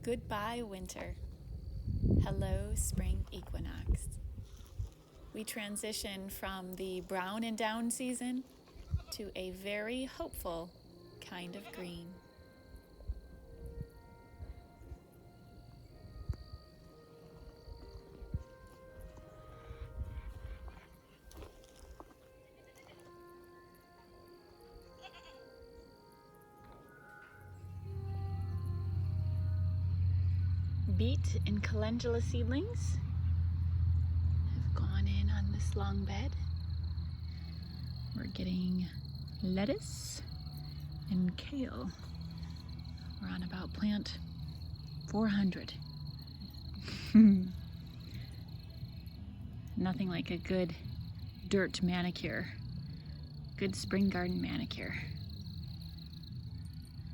Goodbye, winter. Hello, spring equinox. We transition from the brown and down season to a very hopeful kind of green. Beet and calendula seedlings have gone in on this long bed. We're getting lettuce and kale. We're on about plant 400. Nothing like a good dirt manicure. Good spring garden manicure.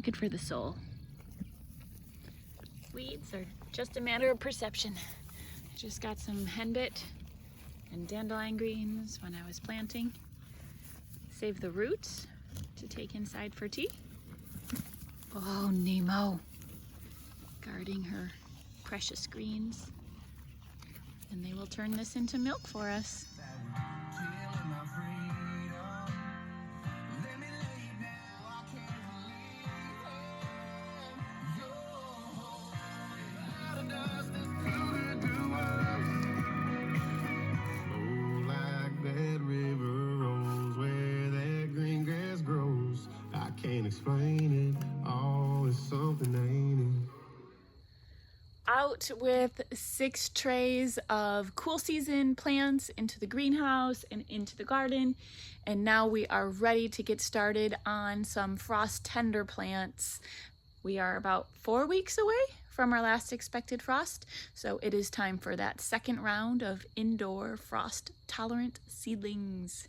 Good for the soul. Weeds are just a matter of perception. I just got some henbit and dandelion greens when I was planting. Save the roots to take inside for tea. Oh, Nemo, guarding her precious greens. And they will turn this into milk for us. Explain it, oh, it's something, ain't it? Out with 6 trays of cool season plants into the greenhouse and into the garden, and now we are ready to get started on some frost tender plants. We are about 4 weeks away from our last expected frost, so it is time for that second round of indoor frost tolerant seedlings.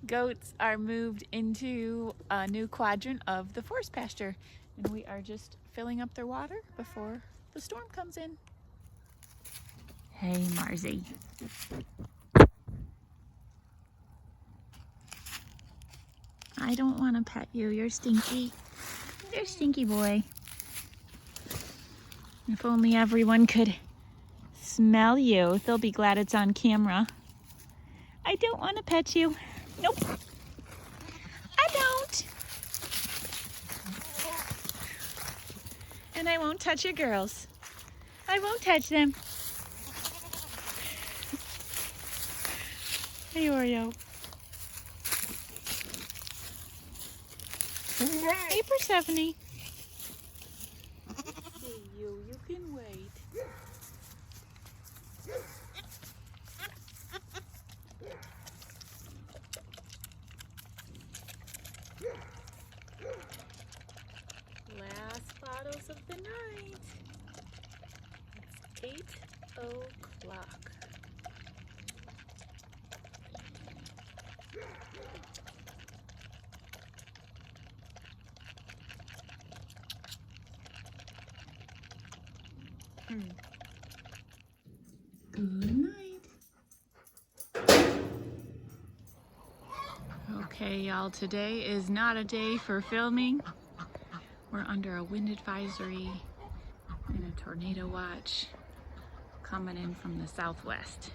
Goats are moved into a new quadrant of the forest pasture, and we are just filling up their water before the storm comes in. Hey, Marzi. I don't want to pet you. You're stinky. You're stinky boy. If only everyone could smell you. They'll be glad it's on camera. I don't want to pet you. Nope. I don't. And I won't touch your girls. I won't touch them. Hey, Oreo. Hey, Persephone. Hey, you can wait. Last bottles of the night. It's 8 o'clock. Good night. Okay, y'all, today is not a day for filming. We're under a wind advisory and a tornado watch coming in from the southwest.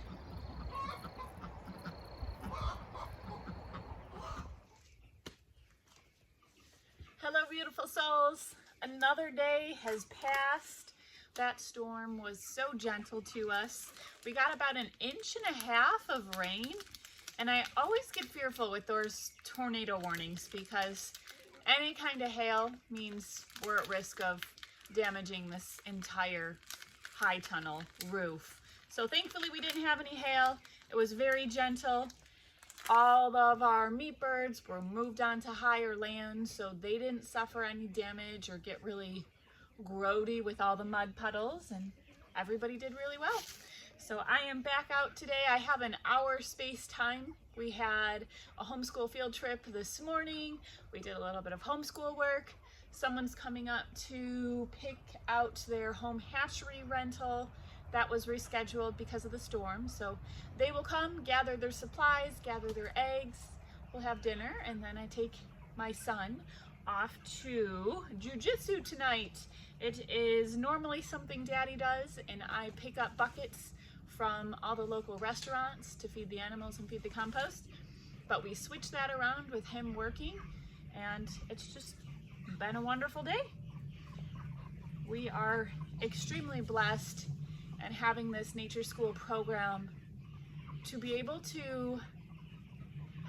Hello, beautiful souls. Another day has passed. That storm was so gentle to us. We got about 1.5 inches of rain, and I always get fearful with those tornado warnings because Any kind of hail means we're at risk of damaging this entire high tunnel roof. So thankfully we didn't have any hail. It was very gentle. All of our meat birds were moved onto higher land, so they didn't suffer any damage or get really grody with all the mud puddles, and everybody did really well. So I am back out today. I have an hour space time. We had a homeschool field trip this morning. We did a little bit of homeschool work. Someone's coming up to pick out their home hatchery rental. That was rescheduled because of the storm. So they will come, gather their supplies, gather their eggs. We'll have dinner, and then I take my son off to jiu-jitsu tonight. It is normally something Daddy does, and I pick up buckets from all the local restaurants to feed the animals and feed the compost. But we switched that around with him working, and it's just been a wonderful day. We are extremely blessed and having this nature school program to be able to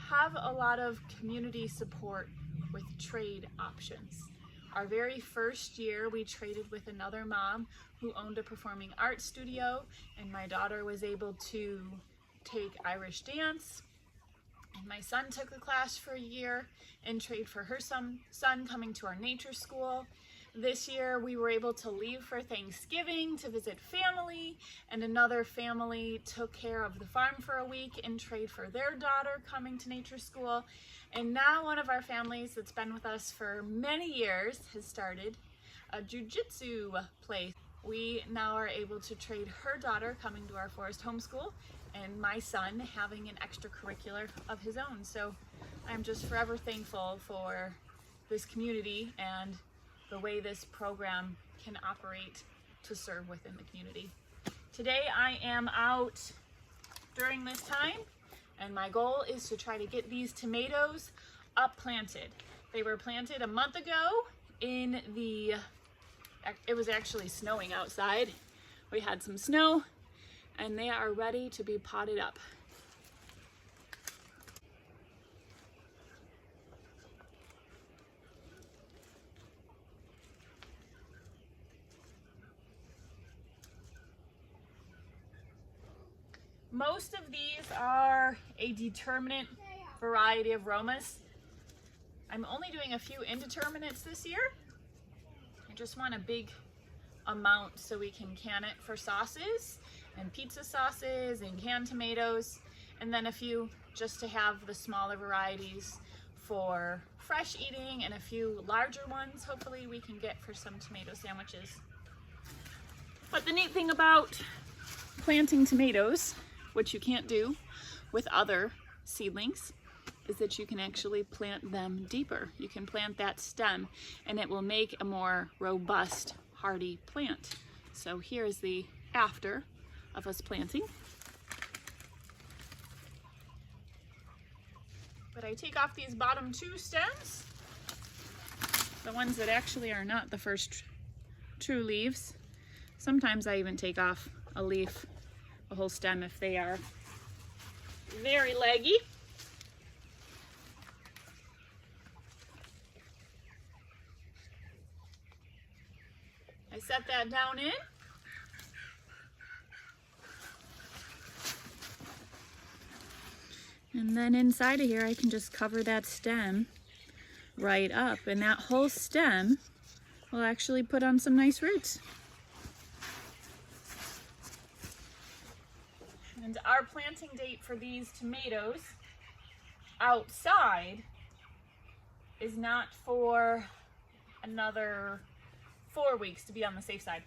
have a lot of community support with trade options. Our very first year, we traded with another mom who owned a performing arts studio, and my daughter was able to take Irish dance. And my son took a class for a year and trade for her son coming to our nature school. This year, we were able to leave for Thanksgiving to visit family, and another family took care of the farm for a week and trade for their daughter coming to nature school. And now one of our families that's been with us for many years has started a jiu-jitsu place. We now are able to trade her daughter coming to our forest homeschool and my son having an extracurricular of his own. So I'm just forever thankful for this community and the way this program can operate to serve within the community. Today I am out during this time, and my goal is to try to get these tomatoes up planted. They were planted a month ago in it was actually snowing outside. We had some snow, and they are ready to be potted up. Most of these are a determinate variety of Romas. I'm only doing a few indeterminates this year. I just want a big amount so we can can it for sauces and pizza sauces and canned tomatoes, and then a few just to have the smaller varieties for fresh eating, and a few larger ones hopefully we can get for some tomato sandwiches. But the neat thing about planting tomatoes, which you can't do with other seedlings, is that you can actually plant them deeper. You can plant that stem and it will make a more robust, hardy plant. So here's the after of us planting. But I take off these bottom two stems, the ones that actually are not the first true leaves. Sometimes I even take off a leaf, a whole stem, if they are very leggy. I set that down in. And then inside of here, I can just cover that stem right up, and that whole stem will actually put on some nice roots. And our planting date for these tomatoes outside is not for another 4 weeks, to be on the safe side.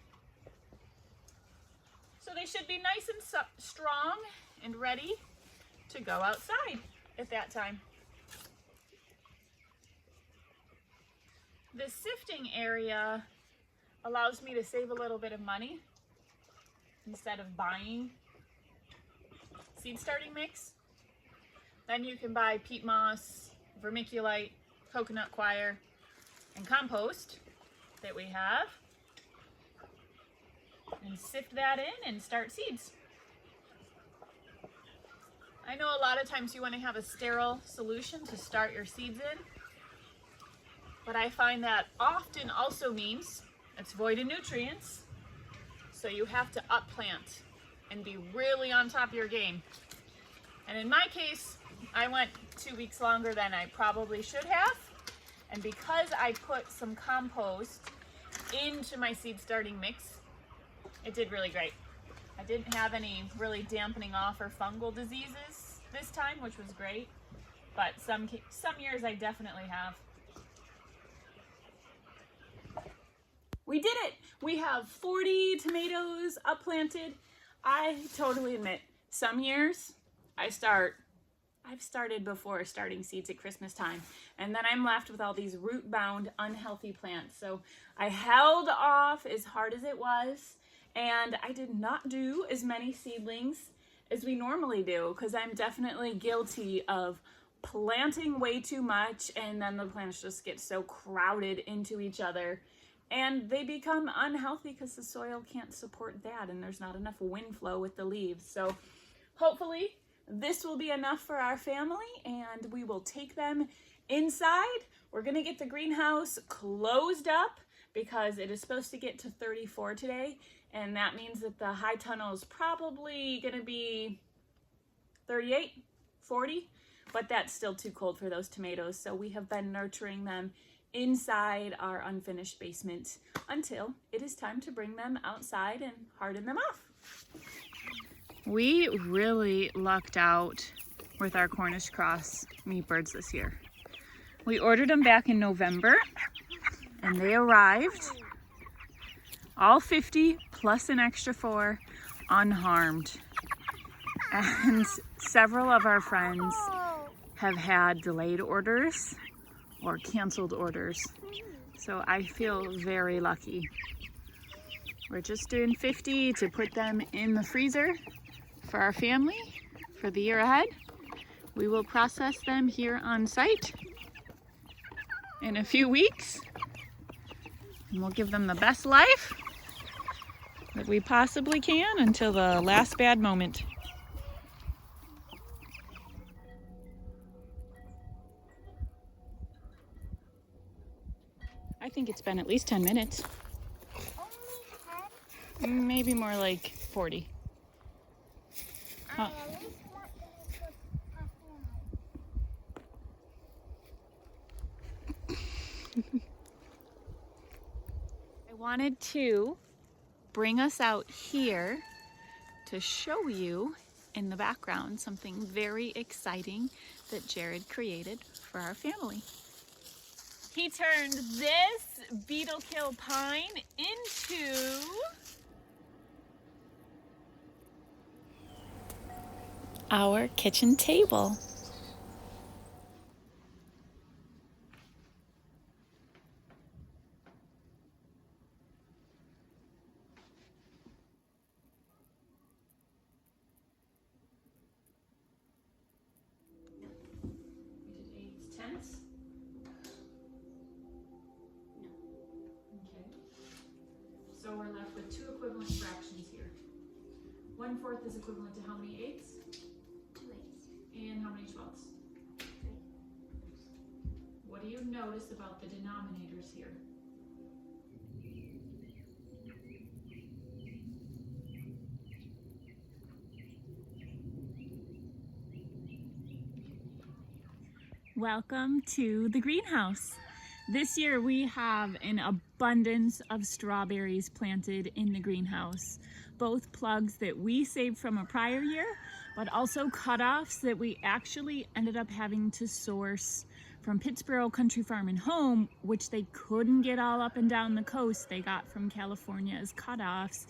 So they should be nice and strong and ready to go outside at that time. This sifting area allows me to save a little bit of money instead of buying seed starting mix. Then you can buy peat moss, vermiculite, coconut coir, and compost that we have, and sift that in and start seeds. I know a lot of times you want to have a sterile solution to start your seeds in, but I find that often also means it's void of nutrients, so you have to upplant and be really on top of your game. And in my case, I went 2 weeks longer than I probably should have, and because I put some compost into my seed starting mix, it did really great. I didn't have any really dampening off or fungal diseases this time, which was great, but some years I definitely have. We did it! We have 40 tomatoes upplanted. I totally admit, some years I've started before starting seeds at Christmas time, and then I'm left with all these root-bound, unhealthy plants. So I held off as hard as it was, and I did not do as many seedlings as we normally do, because I'm definitely guilty of planting way too much, and then the plants just get so crowded into each other, and they become unhealthy because the soil can't support that, and there's not enough wind flow with the leaves. So hopefully this will be enough for our family, and we will take them inside. We're gonna get the greenhouse closed up because it is supposed to get to 34 today, and that means that the high tunnel is probably gonna be 38, 40, but that's still too cold for those tomatoes. So we have been nurturing them inside our unfinished basement until it is time to bring them outside and harden them off. We really lucked out with our Cornish cross meat birds this year. We ordered them back in November, and they arrived, all 50 plus an extra 4, unharmed. And several of our friends have had delayed orders or canceled orders. So I feel very lucky. We're just doing 50 to put them in the freezer for our family for the year ahead. We will process them here on site in a few weeks, and we'll give them the best life that we possibly can until the last bad moment. I think it's been at least 10 minutes. Only 10? Maybe more like 40. I at least want them to cook half. I wanted to bring us out here to show you in the background something very exciting that Jared created for our family. He turned this beetle kill pine into our kitchen table. We did 8s, 10s? Okay. So we're left with 2 equivalent fractions here. 1/4 is equivalent to how many 8s? 2 eggs. And how many 12s? 3. What do you notice about the denominators here? Welcome to the greenhouse. This year we have an abundance of strawberries planted in the greenhouse, both plugs that we saved from a prior year, but also cutoffs that we actually ended up having to source from Pittsboro Country Farm and Home, which they couldn't get all up and down the coast. They got from California as cutoffs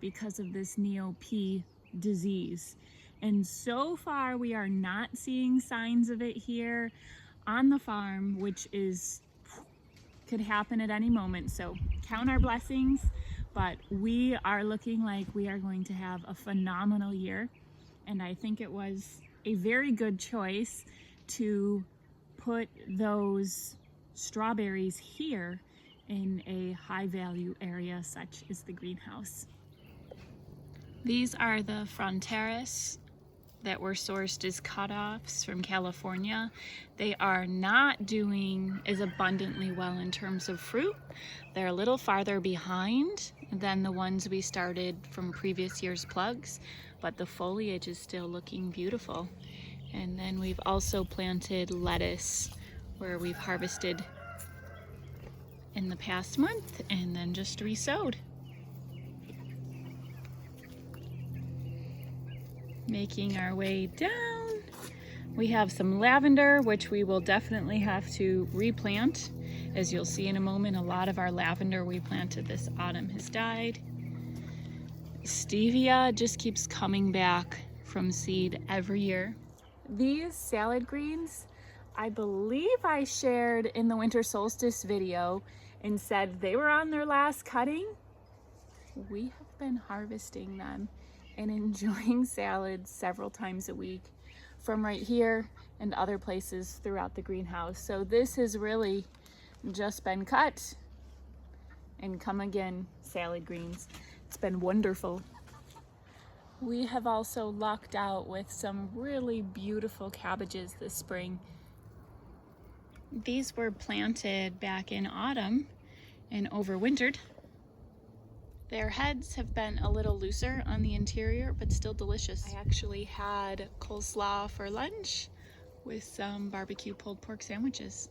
because of this Neo-P disease. And so far we are not seeing signs of it here on the farm, which could happen at any moment. So count our blessings, but we are looking like we are going to have a phenomenal year. And I think it was a very good choice to put those strawberries here in a high value area such as the greenhouse. These are the Fronteras that were sourced as cutoffs from California. They are not doing as abundantly well in terms of fruit. They're a little farther behind than the ones we started from previous year's plugs, but the foliage is still looking beautiful. And then we've also planted lettuce where we've harvested in the past month and then just resowed. Making our way down, we have some lavender, which we will definitely have to replant. As you'll see in a moment, a lot of our lavender we planted this autumn has died. Stevia just keeps coming back from seed every year. These salad greens, I believe I shared in the winter solstice video and said they were on their last cutting. We have been harvesting them and enjoying salads several times a week from right here and other places throughout the greenhouse. So this has really just been cut and come again salad greens. It's been wonderful. We have also lucked out with some really beautiful cabbages this spring. These were planted back in autumn and overwintered. Their heads have been a little looser on the interior, but still delicious. I actually had coleslaw for lunch with some barbecue pulled pork sandwiches.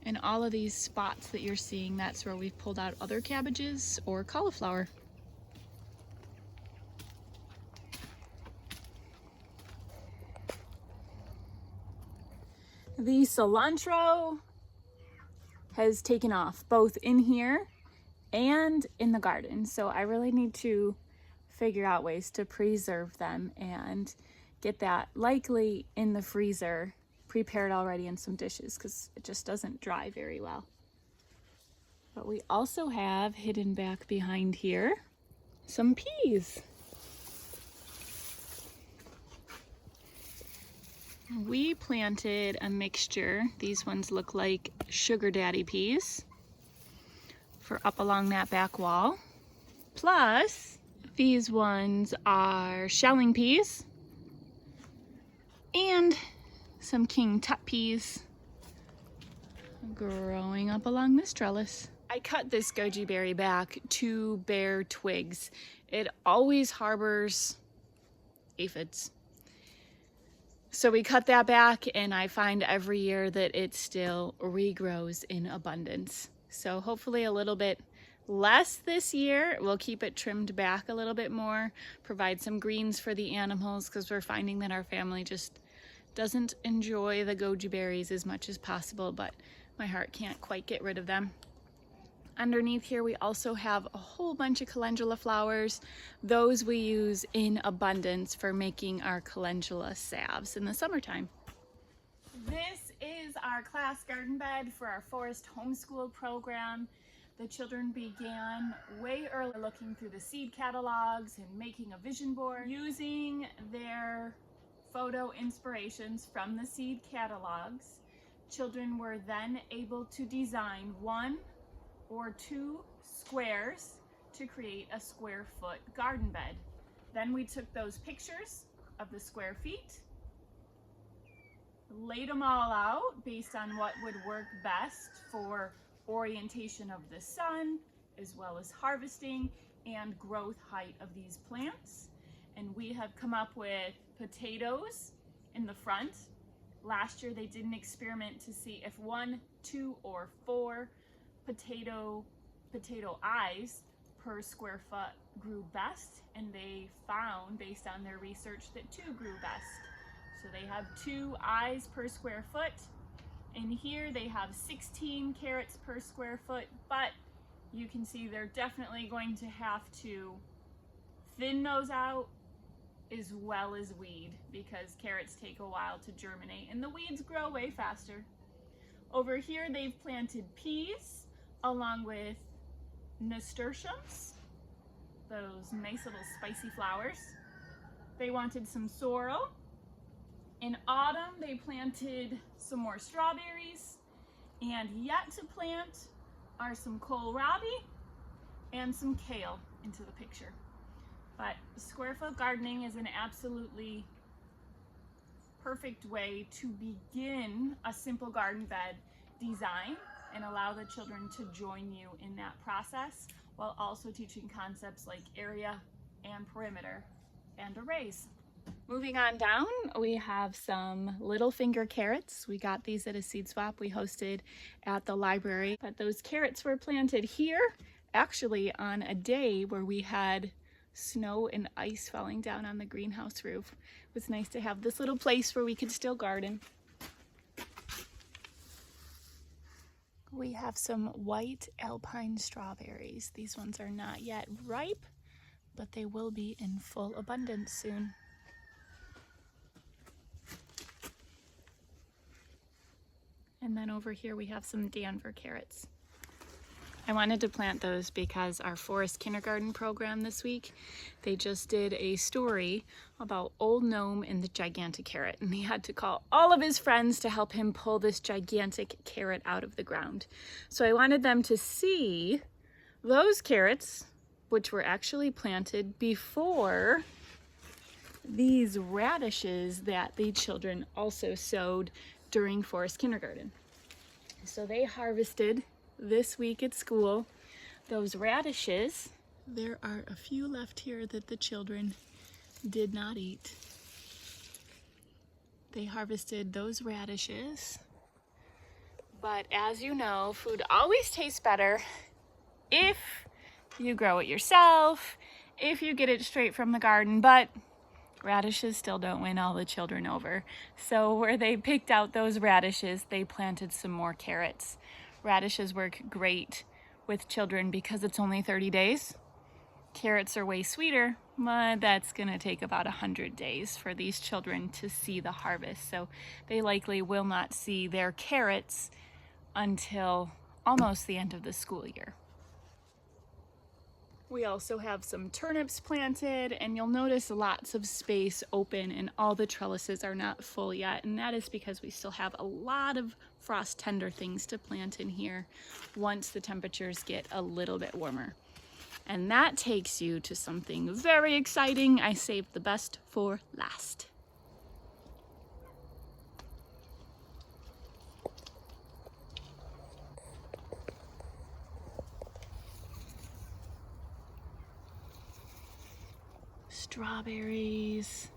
And all of these spots that you're seeing, that's where we've pulled out other cabbages or cauliflower. The cilantro has taken off both in here and in the garden. So I really need to figure out ways to preserve them and get that likely in the freezer, prepared already in some dishes, because it just doesn't dry very well. But we also have hidden back behind here some peas. We planted a mixture. These ones look like sugar daddy peas for up along that back wall. Plus, these ones are shelling peas and some king tut peas growing up along this trellis. I cut this goji berry back to bare twigs. It always harbors aphids. So we cut that back, and I find every year that it still regrows in abundance. So hopefully a little bit less this year. We'll keep it trimmed back a little bit more, provide some greens for the animals, because we're finding that our family just doesn't enjoy the goji berries as much as possible, but my heart can't quite get rid of them. Underneath here we also have a whole bunch of calendula flowers. Those we use in abundance for making our calendula salves in the summertime. This is our class garden bed for our forest homeschool program. The children began way early looking through the seed catalogs and making a vision board. Using their photo inspirations from the seed catalogs, children were then able to design 1 or 2 squares to create a square foot garden bed. Then we took those pictures of the square feet, laid them all out based on what would work best for orientation of the sun, as well as harvesting and growth height of these plants. And we have come up with potatoes in the front. Last year they did an experiment to see if 1, 2, or 4 potato eyes per square foot grew best, and they found, based on their research, that 2 grew best. So they have 2 eyes per square foot. In here they have 16 carrots per square foot, but you can see they're definitely going to have to thin those out as well as weed, because carrots take a while to germinate and the weeds grow way faster. Over here they've planted peas along with nasturtiums, those nice little spicy flowers. They wanted some sorrel. In autumn they planted some more strawberries, and yet to plant are some kohlrabi and some kale into the picture. But square foot gardening is an absolutely perfect way to begin a simple garden bed design and allow the children to join you in that process while also teaching concepts like area and perimeter and arrays. Moving on down, we have some little finger carrots. We got these at a seed swap we hosted at the library, but those carrots were planted here actually on a day where we had snow and ice falling down on the greenhouse roof. It was nice to have this little place where we could still garden. We have some white alpine strawberries. These ones are not yet ripe, but they will be in full abundance soon. And then over here we have some Denver carrots. I wanted to plant those because our forest kindergarten program this week, they just did a story about Old Gnome and the gigantic carrot, and he had to call all of his friends to help him pull this gigantic carrot out of the ground. So I wanted them to see those carrots, which were actually planted before these radishes that the children also sowed during forest kindergarten. So they harvested this week at school those radishes. There are a few left here that the children did not eat. They harvested those radishes. But as you know, food always tastes better if you grow it yourself, if you get it straight from the garden, but radishes still don't win all the children over. So where they picked out those radishes, they planted some more carrots. Radishes work great with children because it's only 30 days. Carrots are way sweeter, but that's gonna take about 100 days for these children to see the harvest. So they likely will not see their carrots until almost the end of the school year. We also have some turnips planted, and you'll notice lots of space open and all the trellises are not full yet, and that is because we still have a lot of frost tender things to plant in here once the temperatures get a little bit warmer. And that takes you to something very exciting. I saved the best for last. Strawberries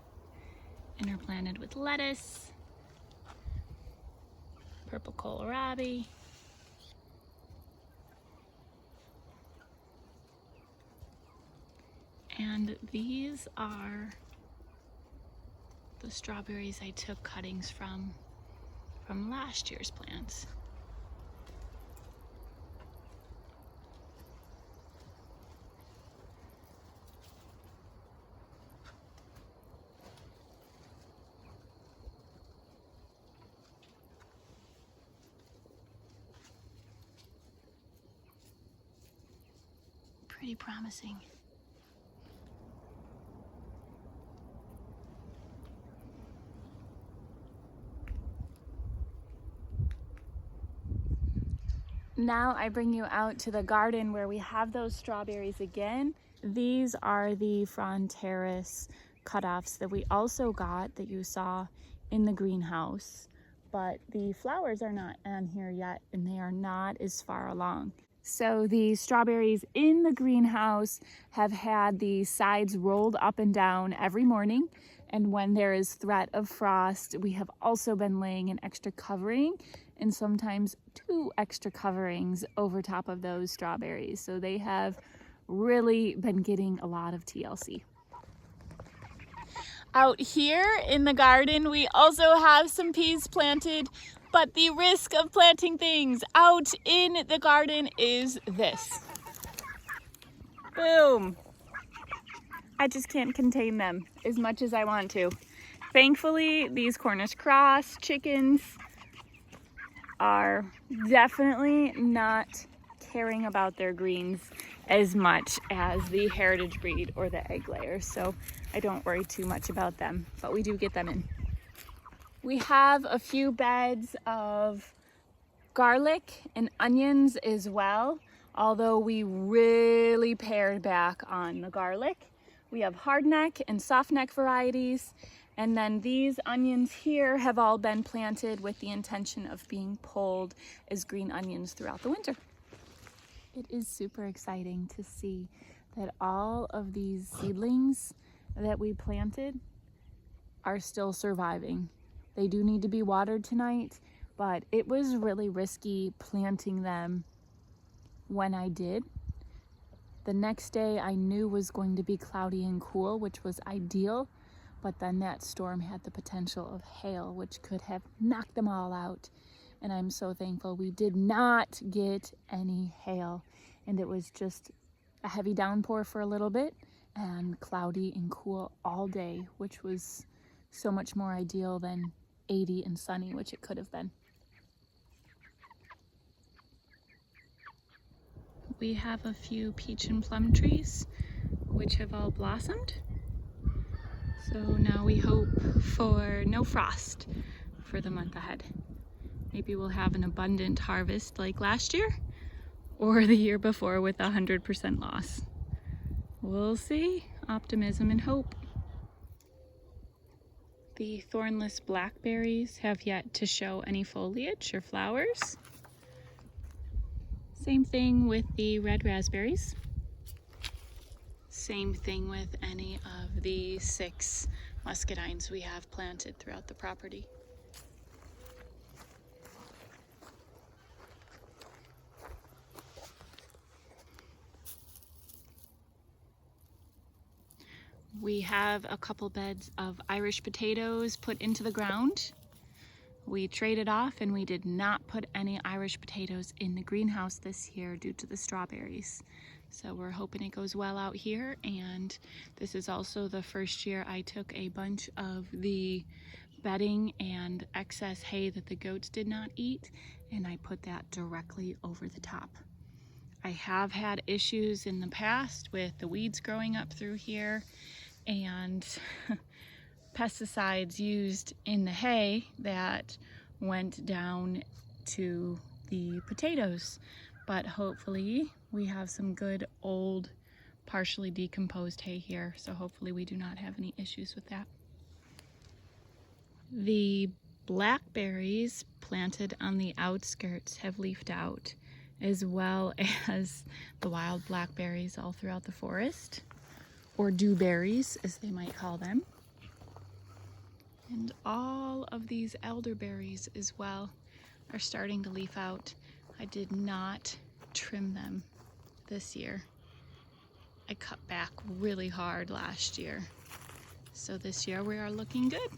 interplanted with lettuce, purple kohlrabi, and these are the strawberries I took cuttings from last year's plants. Pretty promising. Now I bring you out to the garden where we have those strawberries again. These are the Fronteris cutoffs that we also got that you saw in the greenhouse, but the flowers are not on here yet and they are not as far along. So the strawberries in the greenhouse have had the sides rolled up and down every morning. And when there is threat of frost, we have also been laying an extra covering and sometimes 2 extra coverings over top of those strawberries. So they have really been getting a lot of TLC. Out here in the garden, we also have some peas planted, but the risk of planting things out in the garden is this. Boom. I just can't contain them as much as I want to. Thankfully, these Cornish cross chickens are definitely not caring about their greens as much as the heritage breed or the egg layers, so I don't worry too much about them, but we do get them in. We have a few beds of garlic and onions as well, although we really pared back on the garlic. We have hard neck and soft neck varieties. And then these onions here have all been planted with the intention of being pulled as green onions throughout the winter. It is super exciting to see that all of these seedlings that we planted are still surviving. They do need to be watered tonight, but it was really risky planting them when I did. The next day I knew was going to be cloudy and cool, which was ideal, but then that storm had the potential of hail, which could have knocked them all out. And I'm so thankful we did not get any hail. And it was just a heavy downpour for a little bit and cloudy and cool all day, which was so much more ideal than 80 and sunny, which it could have been. We have a few peach and plum trees, which have all blossomed. So now we hope for no frost for the month ahead. Maybe we'll have an abundant harvest like last year or the year before with 100% loss. We'll see. Optimism and hope. The thornless blackberries have yet to show any foliage or flowers. Same thing with the red raspberries. Same thing with any of the 6 muscadines we have planted throughout the property. We have a couple beds of Irish potatoes put into the ground. We traded off and we did not put any Irish potatoes in the greenhouse this year due to the strawberries. So we're hoping it goes well out here, and this is also the first year I took a bunch of the bedding and excess hay that the goats did not eat, and I put that directly over the top. I have had issues in the past with the weeds growing up through here and pesticides used in the hay that went down to the potatoes. But hopefully we have some good old partially decomposed hay here, so hopefully we do not have any issues with that. The blackberries planted on the outskirts have leafed out, as well as the wild blackberries all throughout the forest, or dewberries as they might call them. And all of these elderberries as well are starting to leaf out. I did not trim them this year. I cut back really hard last year. So this year we are looking good.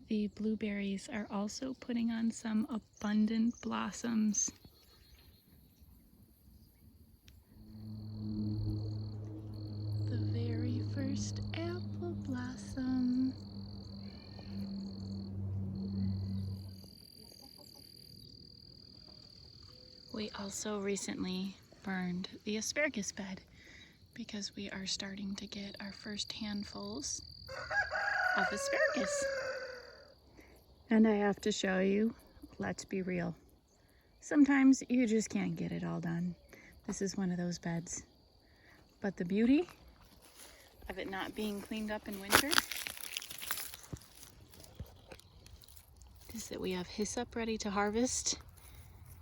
The blueberries are also putting on some abundant blossoms. The very first apple blossom. We also recently burned the asparagus bed because we are starting to get our first handfuls of asparagus. And I have to show you, let's be real. Sometimes you just can't get it all done. This is one of those beds. But the beauty of it not being cleaned up in winter is that we have hyssop ready to harvest,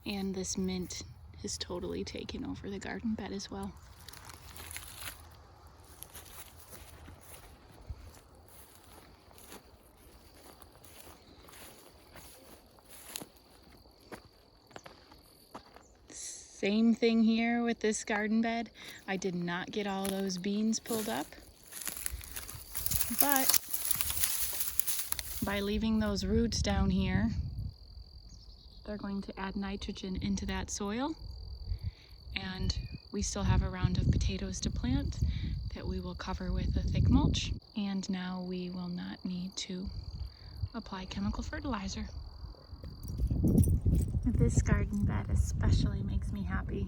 and this mint has totally taken over the garden bed as well. Same thing here with this garden bed. I did not get all those beans pulled up, but by leaving those roots down here, they're going to add nitrogen into that soil, and we still have a round of potatoes to plant that we will cover with a thick mulch, and now we will not need to apply chemical fertilizer. This garden bed especially makes me happy.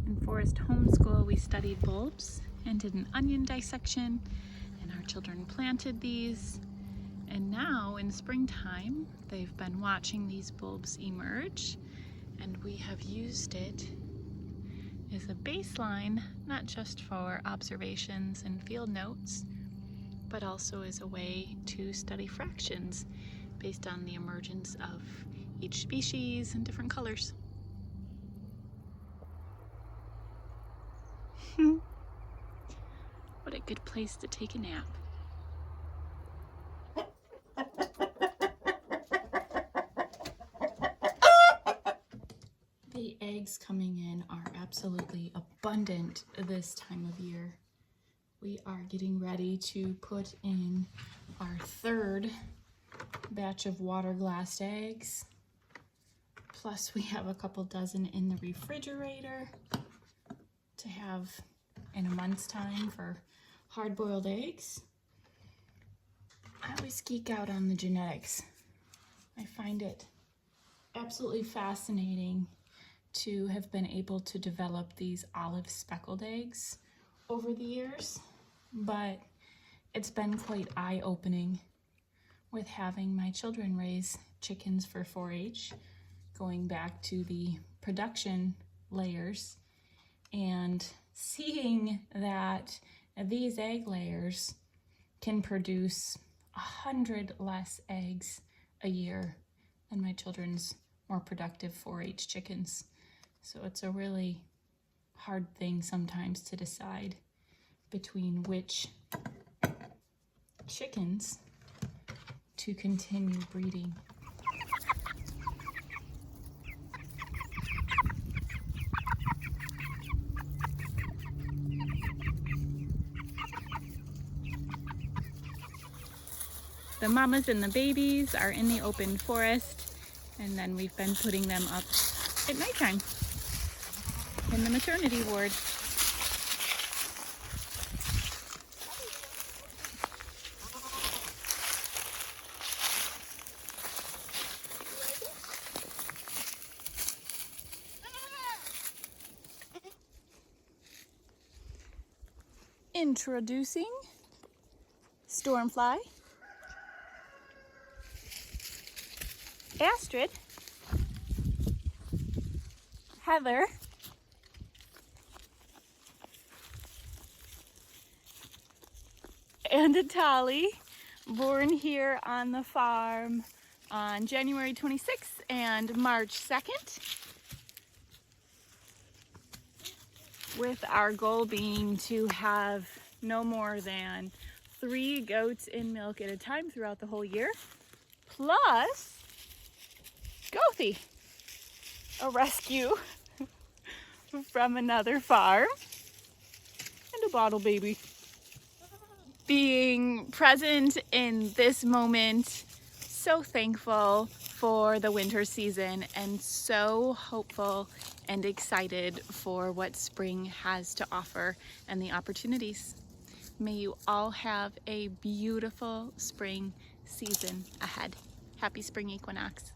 In Forest Homeschool, we studied bulbs and did an onion dissection, and our children planted these, And now in springtime, they've been watching these bulbs emerge, and we have used it as a baseline, not just for observations and field notes, but also as a way to study fractions based on the emergence of each species and different colors. What a good place to take a nap. The eggs coming in are absolutely abundant this time of year. We are getting ready to put in our third batch of water glassed eggs. Plus we have a couple dozen in the refrigerator to have in a month's time for hard-boiled eggs. I always geek out on the genetics. I find it absolutely fascinating to have been able to develop these olive speckled eggs over the years, but it's been quite eye-opening with having my children raise chickens for 4-H, going back to the production layers and seeing that these egg layers can produce 100 less eggs a year than my children's more productive 4-H chickens. So it's a really hard thing sometimes to decide between which chickens to continue breeding. The mamas and the babies are in the open forest, and then we've been putting them up at nighttime in the maternity ward. Introducing Stormfly, Astrid, Heather, and Atali, born here on the farm on January 26th and March 2nd, with our goal being to have no more than 3 goats in milk at a time throughout the whole year, plus Gothi, a rescue from another farm, and a bottle baby. Being present in this moment, so thankful for the winter season and so hopeful and excited for what spring has to offer and the opportunities. May you all have a beautiful spring season ahead. Happy spring equinox.